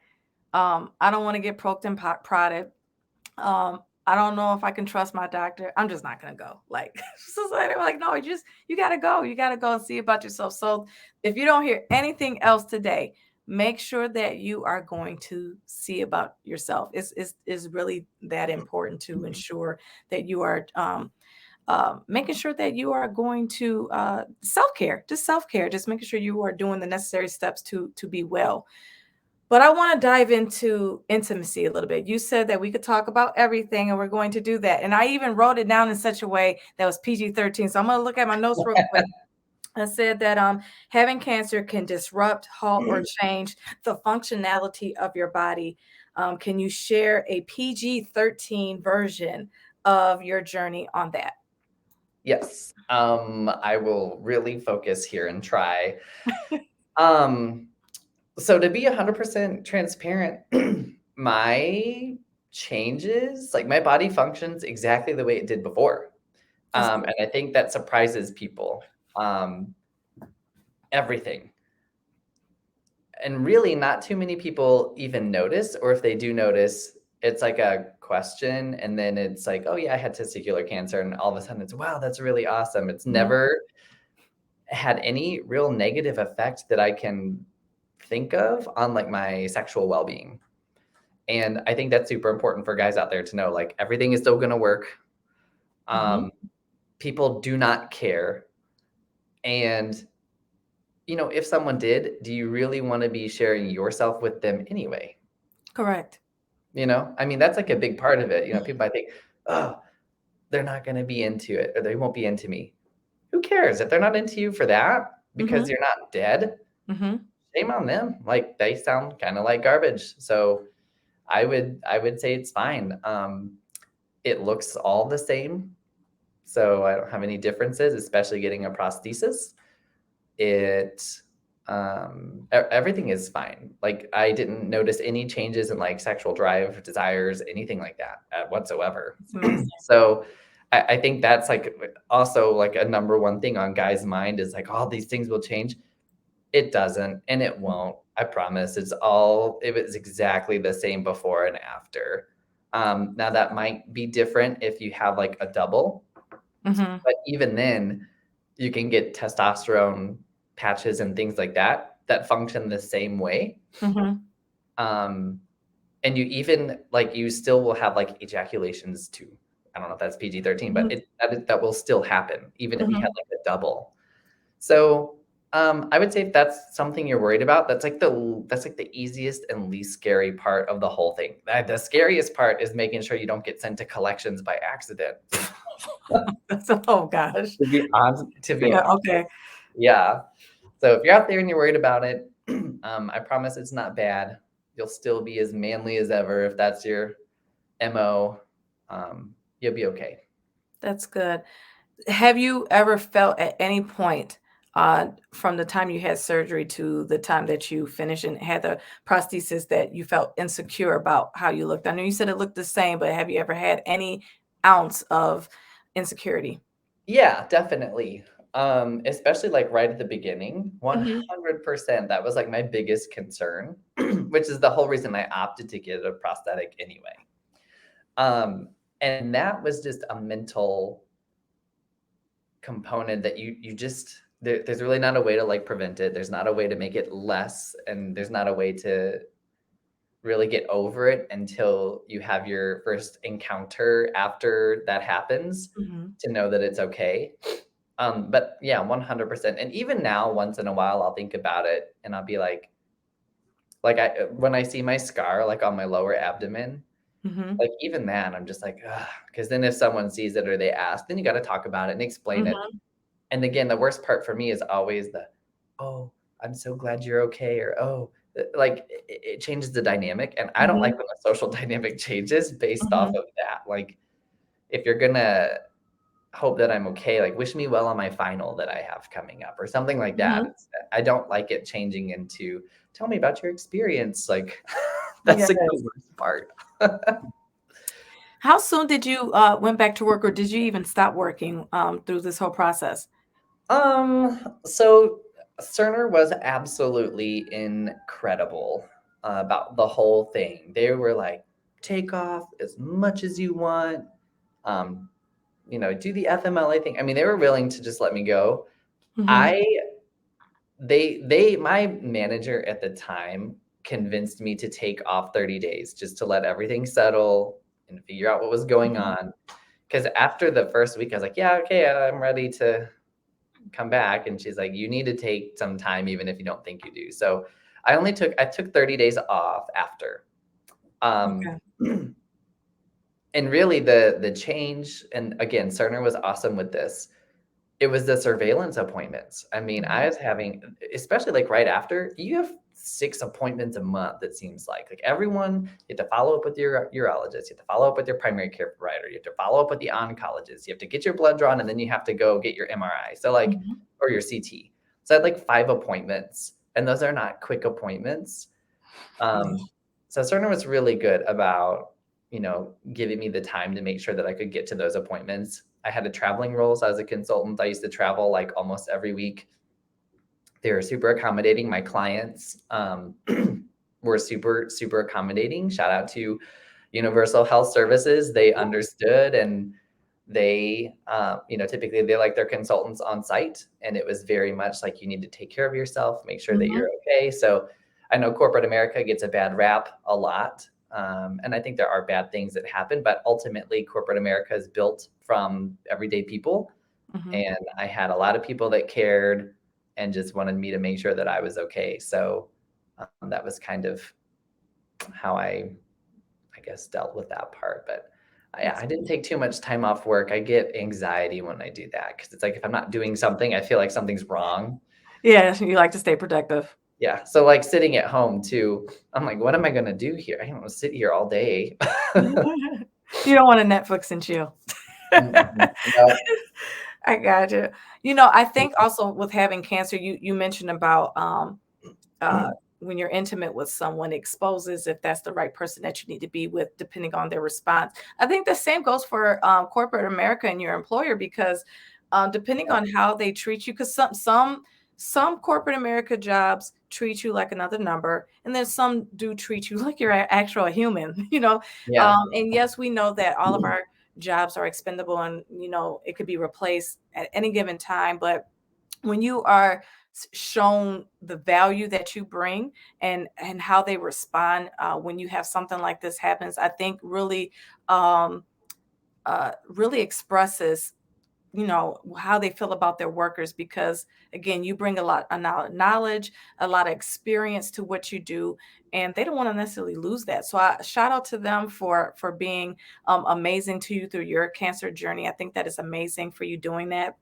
I don't want to get poked and prodded. I don't know if I can trust my doctor. I'm just not gonna go. Like, so they were like, no, you gotta go. You gotta go and see about yourself. So if you don't hear anything else today, make sure that you are going to see about yourself. Is really that important to ensure that you are making sure that you are going to self care, just making sure you are doing the necessary steps to be well. But I want to dive into intimacy a little bit. You said that we could talk about everything, and we're going to do that. And I even wrote it down in such a way that was PG-13. So I'm going to look at my notes real quick. I said that having cancer can disrupt, halt, or change the functionality of your body. Can you share a PG-13 version of your journey on that? Yes, I will really focus here and try. Um, so to be 100% transparent, my changes, like, my body functions exactly the way it did before. That's good. And I think that surprises people. Everything. And really not too many people even notice, or if they do notice, it's like a question and then it's like, oh yeah, I had testicular cancer, and all of a sudden it's, wow, that's really awesome. It's Mhm. never had any real negative effect that I can think of on like my sexual well-being. And I think that's super important for guys out there to know, like, everything is still going to work. Mhm. Um, People do not care. And, if someone did, do you really want to be sharing yourself with them anyway? Correct. I mean, that's like a big part of it. People might think, oh, they're not going to be into it, or they won't be into me. Who cares if they're not into you for that because Mhm. you're not dead? Mhm. Shame on them. Like, they sound kind of like garbage. So I would say it's fine. It looks all the same, so I don't have any differences, especially getting a prosthesis. It Everything is fine. Like, I didn't notice any changes in like sexual drive, desires, anything like that whatsoever. It's amazing. So I think that's like also like a number one thing on guys' mind is like all these things will change. It doesn't, and it won't. I promise. It was exactly the same before and after. Now that might be different if you have like a double, Mhm. but even then, you can get testosterone patches and things like that that function the same way. Mhm. Um, and you still will have like ejaculations too. I don't know if that's PG-13, but Mhm. that will still happen even if you had Mhm. like a double. So, I would say if that's something you're worried about, that's like the easiest and least scary part of the whole thing. The scariest part is making sure you don't get sent to collections by accident. Oh gosh. To be Yeah. honest, Okay. yeah. So if you're out there and you're worried about it, I promise it's not bad. You'll still be as manly as ever if that's your MO. You'll be okay. That's good. Have you ever felt at any point, from the time you had surgery to the time that you finished and had the prosthesis, that you felt insecure about how you looked? I know you said it looked the same, but have you ever had any ounce of insecurity? Yeah, definitely. Especially like right at the beginning, Mhm. 100%. That was like my biggest concern, which is the whole reason I opted to get a prosthetic anyway. Um, and that was just a mental component that you just there's really not a way to like prevent it. There's not a way to make it less, and there's not a way to really get over it until you have your first encounter after that happens Mhm. to know that it's okay. But yeah, 100%. And even now, once in a while, I'll think about it and I'll be like when I see my scar, like on my lower abdomen, Mhm. like even that, I'm just like, because then if someone sees it or they ask, then you got to talk about it and explain it. Mhm. And again, the worst part for me is always "Oh, I'm so glad you're okay," or, "Oh," like, it changes the dynamic, and I don't like Mhm. when the social dynamic changes based off Mhm. of that. Like, if you're gonna hope that I'm okay, like, wish me well on my final that I have coming up or something like that. Mhm. I don't like it changing into, "Tell me about your experience," like, that's, like, the Yes. worst part. How soon did you, went back to work, or did you even stop working, through this whole process? So Cerner was absolutely incredible about the whole thing. They were like, take off as much as you want, um, do the FMLA thing. I mean, they were willing to just let me go. Mhm. I my manager at the time convinced me to take off 30 days just to let everything settle and figure out what was going Mhm. on. Because after the first week, I was like, yeah, okay, I'm ready to come back, and she's like, you need to take some time even if you don't think you do. So I took 30 days off after. um Okay. and really the change, and again, Cerner was awesome with this. It was the surveillance appointments. I mean, I Mhm. was having, especially like right after, you have 6 appointments a month, it seems like everyone, you have to follow up with your urologist, you have to follow up with your primary care provider, you have to follow up with the oncologist, you have to get your blood drawn, and then you have to go get your MRI. So like, Mhm. or your CT. So I had like 5 appointments, and those are not quick appointments. Yeah. Um, so Cerner was really good about, giving me the time to make sure that I could get to those appointments. I had a traveling role. So I was a consultant. I used to travel like almost every week. They were super accommodating. My clients were super, super accommodating. Shout out to Universal Health Services. They understood, and they, typically they like their consultants on site. And it was very much like, you need to take care of yourself, make sure that Mhm. you're okay. So I know corporate America gets a bad rap a lot. And I think there are bad things that happen, but ultimately corporate America is built from everyday people. Mhm. And I had a lot of people that cared and just wanted me to make sure that I was okay. So that was kind of how I guess, dealt with that part. But I didn't take too much time off work. I get anxiety when I do that because it's like if I'm not doing something, I feel like something's wrong. Yeah, you like to stay productive. Yeah. So like sitting at home too, I'm like, what am I gonna do here? I don't want to sit here all day. You don't wanna Netflix and chill. Mm-mm. No. I gotcha. I think also with having cancer, you mentioned about, uh, when you're intimate with someone exposes if that's the right person that you need to be with, depending on their response. I think the same goes for corporate America and your employer because depending on how they treat you, because some corporate America jobs treat you like another number, and then some do treat you like you're an actual human. Yeah. And yes, we know that all of our jobs are expendable, and it could be replaced at any given time, but when you are shown the value that you bring and how they respond when you have something like this happens, I think um, really expresses how they feel about their workers because again you bring a lot of knowledge, a lot of experience to what you do, and they don't want to necessarily lose that. So I shout out to them for being amazing to you through your cancer journey. I think that is amazing for you doing that.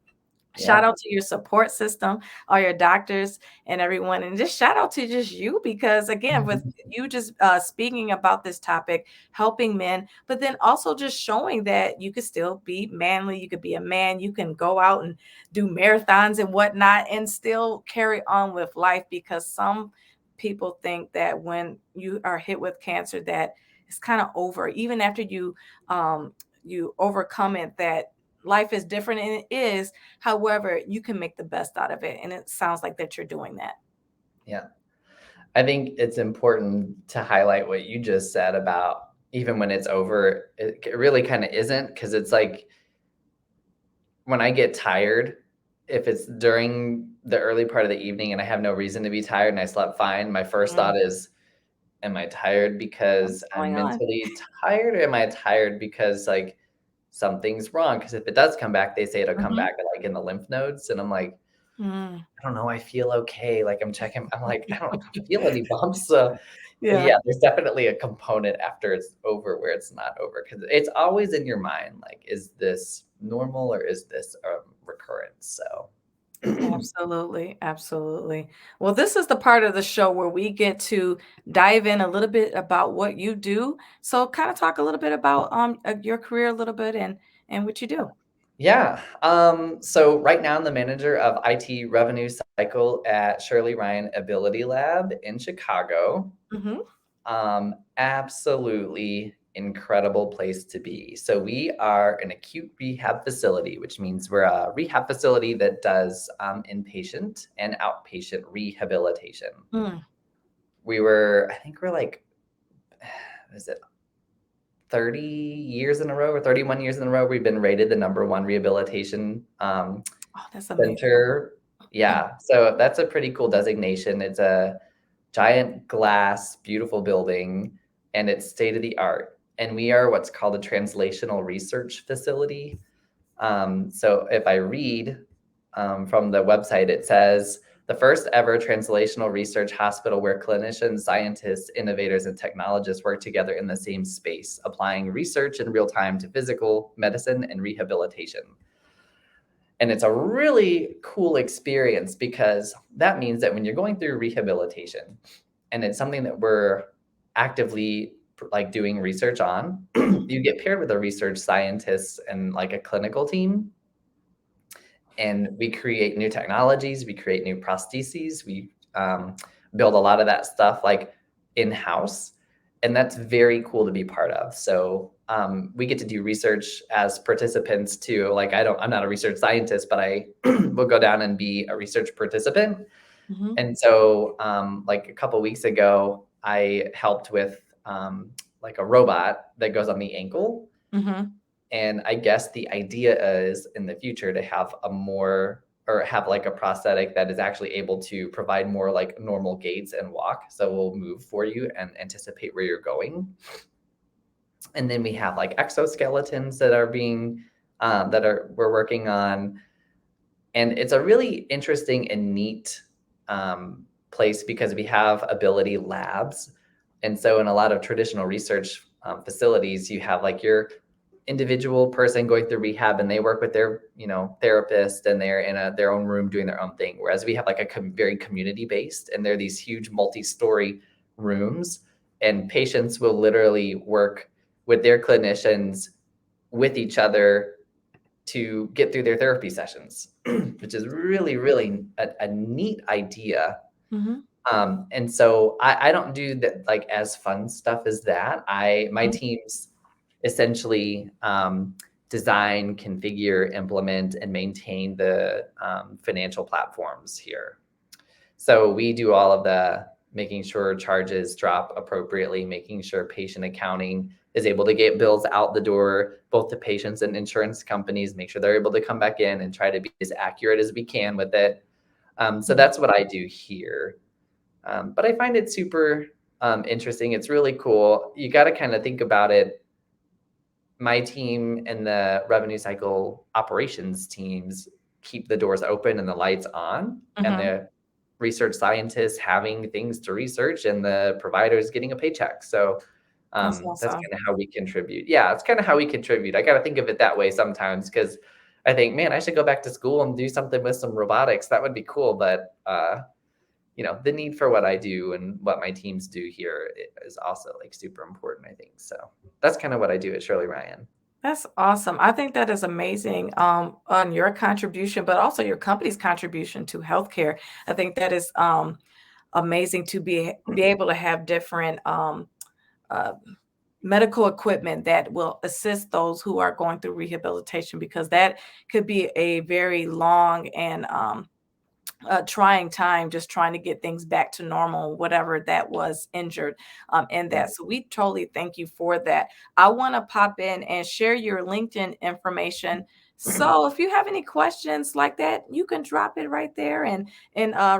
Shout Yeah. out to your support system, all your doctors and everyone. And just shout out to just you because, again, with you just speaking about this topic, helping men, but then also just showing that you could still be manly, you could be a man, you can go out and do marathons and whatnot and still carry on with life because some people think that when you are hit with cancer, that it's kind of over, even after you overcome it, that life is different and it is. However, you can make the best out of it, and it sounds like that you're doing that. Yeah. I think it's important to highlight what you just said about even when it's over, it really kind of isn't because it's like when I get tired, if it's during the early part of the evening and I have no reason to be tired and I slept fine, my first Mm, thought is, am I tired because what's I'm going on? mentally tired, or am I tired because like something's wrong? Because if it does come back, they say it'll come Mhm. back like in the lymph nodes, and I'm like, Mm. I don't know, I feel okay. Like I'm checking, I'm like, I don't feel any bumps. So Yeah, yeah, there's definitely a component after it's over where it's not over because it's always in your mind. Like, is this normal or is this a recurrence? So absolutely, absolutely. Well, this is the part of the show where we get to dive in a little bit about what you do. So, kind of talk a little bit about your career a little bit and what you do. yeah. So right now I'm the manager of IT revenue cycle at Shirley Ryan Ability Lab in Chicago. Hmm. Absolutely incredible place to be. So we are an acute rehab facility, which means we're a rehab facility that does inpatient and outpatient rehabilitation. Mm. I think we're like, is it 30 years in a row or 31 years in a row? We've been rated the number one rehabilitation Oh, that's amazing. center. Yeah, so that's a pretty cool designation. It's a giant glass, beautiful building, and it's state of the art. And we are what's called a translational research facility. So if I read from the website, it says the first ever translational research hospital where clinicians, scientists, innovators, and technologists work together in the same space, applying research in real time to physical medicine and rehabilitation. And it's a really cool experience because that means that when you're going through rehabilitation and it's something that we're actively like doing research on, you get paired with a research scientist and like a clinical team, and we create new technologies, we create new prostheses, we build a lot of that stuff like in-house, and that's very cool to be part of. So we get to do research as participants too. Like I'm not a research scientist, but I will go down and be a research participant. Mm-hmm. And so, like a couple weeks ago, I helped with like a robot that goes on the ankle. Mm-hmm. And I guess the idea is in the future to have have like a prosthetic that is actually able to provide more like normal gaits and walk. So we'll move for you and anticipate where you're going. And then we have like exoskeletons that are we're working on. And it's a really interesting and neat place because we have ability labs. And so in a lot of traditional research facilities, you have like your individual person going through rehab and they work with their, therapist, and they're in their own room doing their own thing. Whereas we have like a very community based, and they're these huge multi-story rooms, and patients will literally work with their clinicians with each other to get through their therapy sessions, which is really, really a neat idea. Mm-hmm. And so I don't do that like as fun stuff as that. My teams essentially design, configure, implement, and maintain the financial platforms here. So we do all of the making sure charges drop appropriately, making sure patient accounting is able to get bills out the door, both to patients and insurance companies, make sure they're able to come back in and try to be as accurate as we can with it. So that's what I do here. But I find it super interesting. It's really cool. You got to kind of think about it. My team and the revenue cycle operations teams keep the doors open and the lights on, and Mm-hmm. the research scientists having things to research, and the providers getting a paycheck. So That's that's awesome. kind of how we contribute. Yeah, it's kind of how we contribute. I got to think of it that way sometimes, because I think, man, I should go back to school and do something with some robotics. That would be cool. But the need for what I do and what my teams do here is also like super important, I think. So that's kind of what I do at Shirley Ryan. That's awesome. I think that is amazing, on your contribution, but also your company's contribution to healthcare. I think that is amazing to be able to have different uh, medical equipment that will assist those who are going through rehabilitation, because that could be a very long and trying time, just trying to get things back to normal, whatever that was injured in Right. that. So we totally thank you for that. I want to pop in and share your LinkedIn information. So if you have any questions like that, you can drop it right there and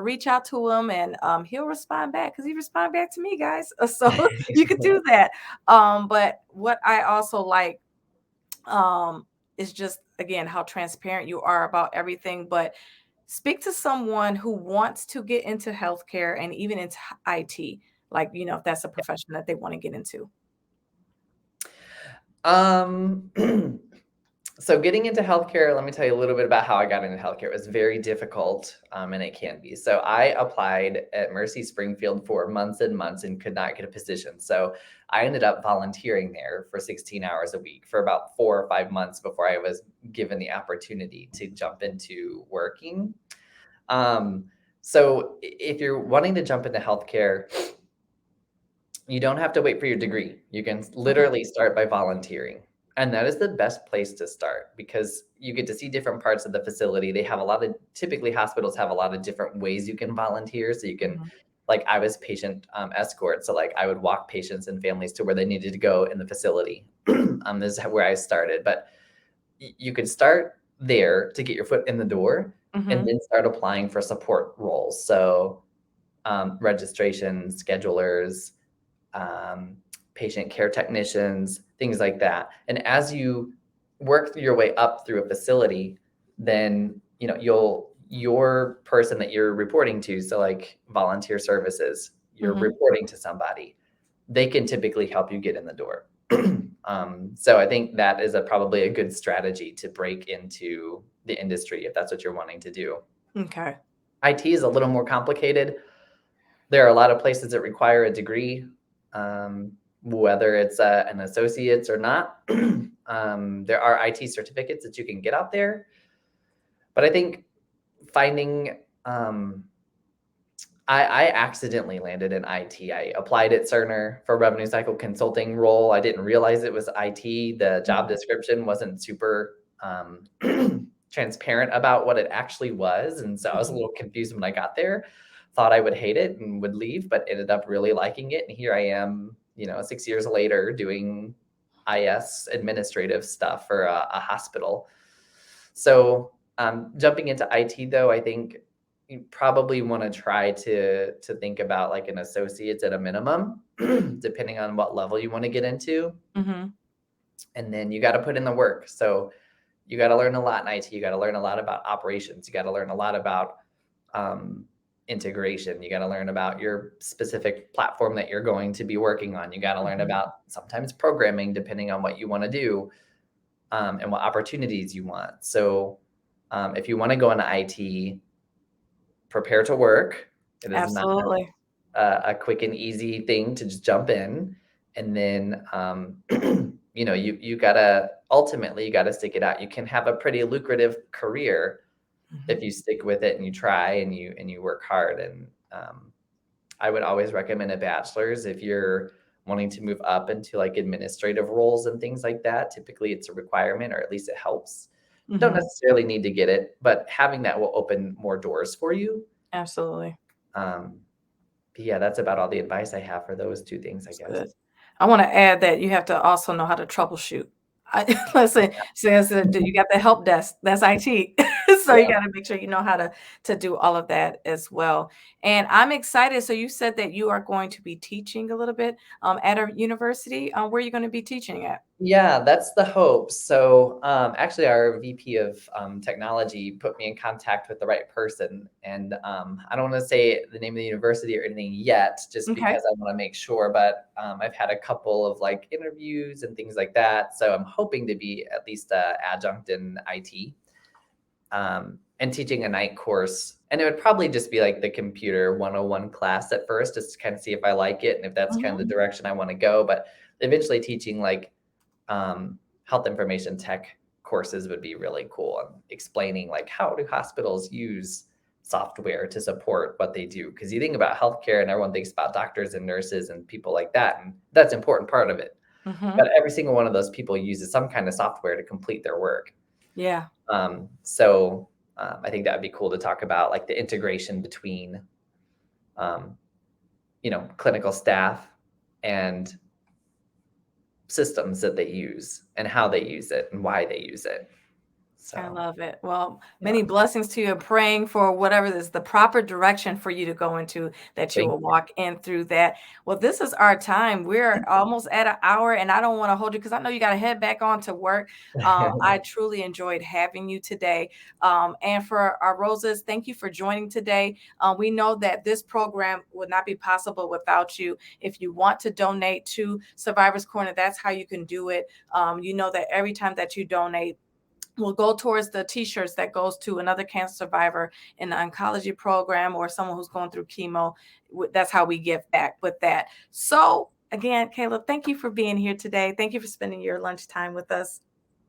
reach out to him, and he'll respond back, because he responded back to me, guys. So you could do that. But what I also like is just, again, how transparent you are about everything. But speak to someone who wants to get into healthcare and even into IT, like, if that's a profession that they want to get into. Um, so getting into healthcare, let me tell you a little bit about how I got into healthcare. It was very difficult, and it can be. So I applied at Mercy Springfield for months and months and could not get a position. So I ended up volunteering there for 16 hours a week for about 4 or 5 months before I was given the opportunity to jump into working. Um, so if you're wanting to jump into healthcare, you don't have to wait for your degree. You can Mhm, literally start by volunteering. And that is the best place to start, because you get to see different parts of the facility. They have typically hospitals have a lot of different ways you can volunteer. So you can, mhm, like, I was patient escort. So like I would walk patients and families to where they needed to go in the facility. This is where I started. But you could start there to get your foot in the door, and mhm, then start applying for support roles. So registration, schedulers, um, patient care technicians, things like that. And as you work your way up through a facility, then your person that you're reporting to, so like volunteer services, you're mhm. reporting to somebody, they can typically help you get in the door. So I think that is probably a good strategy to break into the industry if that's what you're wanting to do. Okay. IT is a little more complicated. There are a lot of places that require a degree, whether it's an associate's or not. There are IT certificates that you can get out there, but I think finding I accidentally landed in IT. I applied at Cerner for a revenue cycle consulting role. I didn't realize it was IT. The job Mhm. description wasn't super transparent about what it actually was. And so I was a Mhm. little confused when I got there. Thought I would hate it and would leave, but ended up really liking it. And here I am, 6 years later doing IS administrative stuff for a hospital. So jumping into IT though, I think you probably want to try to think about like an associate's at a minimum, depending on what level you want to get into. Mhm. And then you got to put in the work. So you got to learn a lot in IT. You got to learn a lot about operations. You got to learn a lot about um, integration. You got to learn about your specific platform that you're going to be working on. You got to learn Mhm. about sometimes programming, depending on what you want to do, and what opportunities you want. So if you want to go into IT, prepare to work. It is not Absolutely. a quick and easy thing to just jump in. And then, you gotta ultimately you gotta stick it out. You can have a pretty lucrative career if Mhm. you stick with it and you try and you work hard. And I would always recommend a bachelor's if you're wanting to move up into like administrative roles and things like that. Typically, it's a requirement, or at least it helps. Don't Mhm. necessarily need to get it, but having that will open more doors for you. Absolutely. Um, but yeah, that's about all the advice I have for those two things, I That's guess. good. I wanna add that you have to also know how to troubleshoot. I listen, says that you got the help desk, that's IT. So you Yeah. gotta make sure you know how to do all of that as well. And I'm excited. So you said that you are going to be teaching a little bit, at a university. Where are you gonna be teaching at? Yeah, that's the hope. So, actually, our VP of technology put me in contact with the right person, and I don't want to say the name of the university or anything yet, just Okay. because I want to make sure. But I've had a couple of like interviews and things like that, so I'm hoping to be at least a adjunct in IT, and teaching a night course. And it would probably just be like the computer 101 class at first, just to kind of see if I like it and if that's kind of Mhm. the direction I want to go. But eventually, teaching like health information tech courses would be really cool, and explaining like how do hospitals use software to support what they do, because you think about healthcare and everyone thinks about doctors and nurses and people like that, and that's an important part of it, Mhm. but every single one of those people uses some kind of software to complete their work. Yeah. So I think that would be cool to talk about, like the integration between um, clinical staff and systems that they use and how they use it and why they use it. I So, love it. Well, yeah. many blessings to you, and praying for whatever is the proper direction for you to go into, that you Thank will you. walk in through that. Well, this is our time. We're almost at an hour, and I don't want to hold you because I know you got to head back on to work. I truly enjoyed having you today. And for our Roses, thank you for joining today. We know that this program would not be possible without you. If you want to donate to Survivors Corner, that's how you can do it. You know that every time that you donate, will go towards the t-shirts that goes to another cancer survivor in the oncology program, or someone who's going through chemo. That's how we give back with that. So again, Caleb, thank you for being here today. Thank you for spending your lunchtime with us.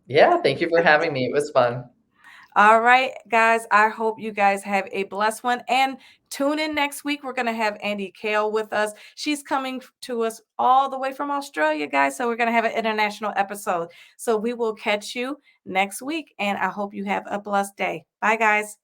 Yeah, thank you for having me. It was fun. All right, guys, I hope you guys have a blessed one, and tune in next week. We're going to have Andy Kale with us. She's coming to us all the way from Australia, guys. So we're going to have an international episode. So we will catch you next week, and I hope you have a blessed day. Bye, guys.